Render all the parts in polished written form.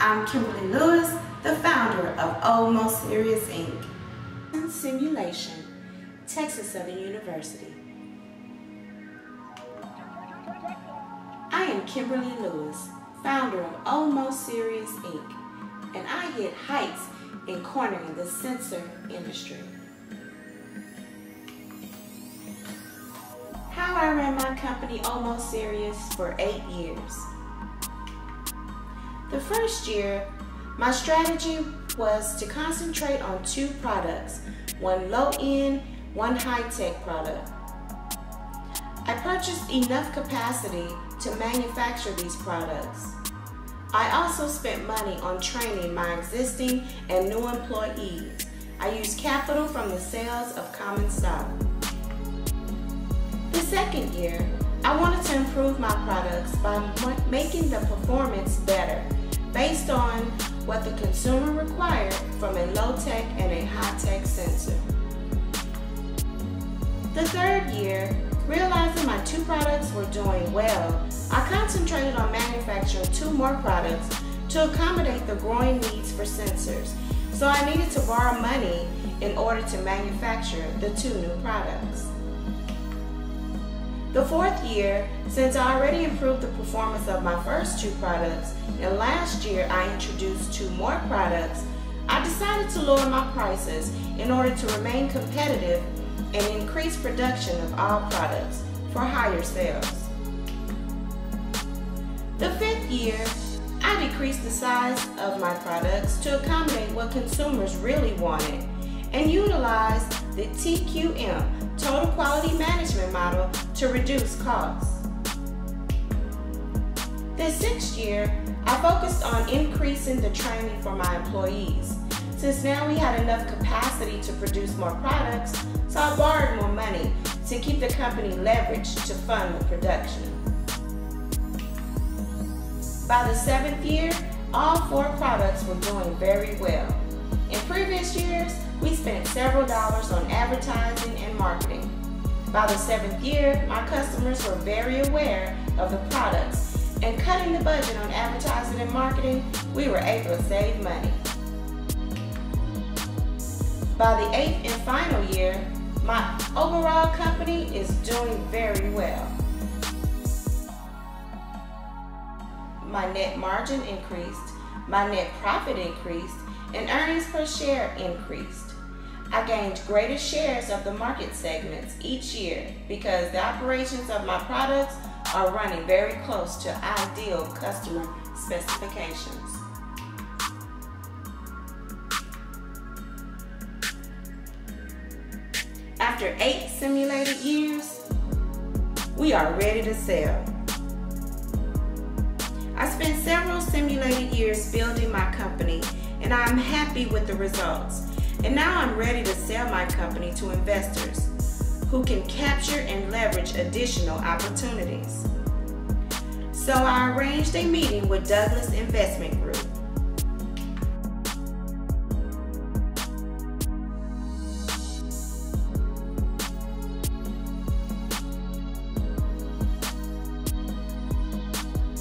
I'm Kimberly Lewis, the founder of Omoserious Inc. Simulation, Texas Southern University. I am Kimberly Lewis, founder of Omoserious Inc., and I hit heights in cornering the sensor industry. How I ran my company Omoserious for 8 years. The first year, my strategy was to concentrate on 2 products, one low-end, one high-tech product. I purchased enough capacity to manufacture these products. I also spent money on training my existing and new employees. I used capital from the sales of common stock. The second year, I wanted to improve my products by making the performance better based on what the consumer required from a low-tech and a high-tech sensor. The third year, realizing my 2 products were doing well, I concentrated on manufacturing 2 more products to accommodate the growing needs for sensors, so I needed to borrow money in order to manufacture the 2 new products. The fourth year, since I already improved the performance of my first 2 products, and last year I introduced 2 more products, I decided to lower my prices in order to remain competitive and increase production of all products for higher sales. The fifth year, I decreased the size of my products to accommodate what consumers really wanted and utilized the TQM, Total Quality Management model, to reduce costs. The sixth year, I focused on increasing the training for my employees. Since now we had enough capacity to produce more products, so I borrowed more money to keep the company leveraged to fund the production. By the 7th year, all 4 products were doing very well. In previous years, we spent several dollars on advertising and marketing. By the 7th year, my customers were very aware of the products, and cutting the budget on advertising and marketing, we were able to save money. By the 8th and final year, my overall company is doing very well. My net margin increased, my net profit increased, and earnings per share increased. I gained greater shares of the market segments each year because the operations of my products are running very close to ideal customer specifications. After 8 simulated years, we are ready to sell. I spent several simulated years building my company, and I am happy with the results. And now I'm ready to sell my company to investors who can capture and leverage additional opportunities. So I arranged a meeting with Douglas Investment Group.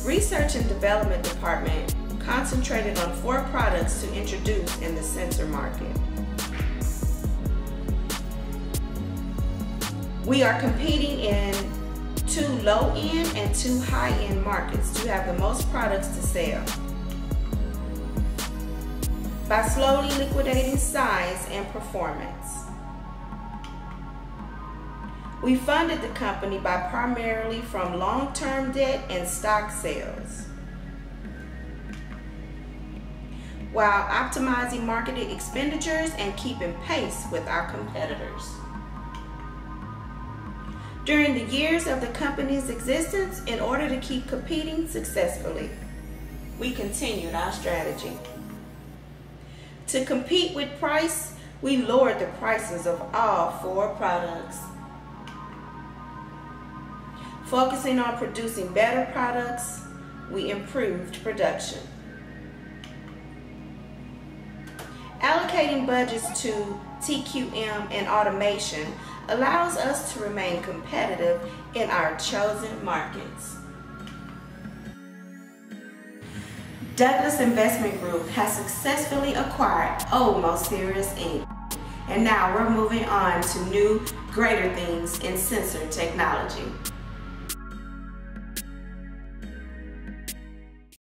Research and Development Department concentrated on 4 products to introduce in the sensor market. We are competing in 2 low-end and 2 high-end markets to have the most products to sell. By slowly liquidating size and performance. We funded the company by primarily from long-term debt and stock sales, while optimizing marketing expenditures and keeping pace with our competitors. During the years of the company's existence, in order to keep competing successfully, we continued our strategy. To compete with price, we lowered the prices of all 4 products. Focusing on producing better products, we improved production. Allocating budgets to TQM and automation allows us to remain competitive in our chosen markets. Douglas Investment Group has successfully acquired Omoserious Inc. And now we're moving on to new, greater things in sensor technology.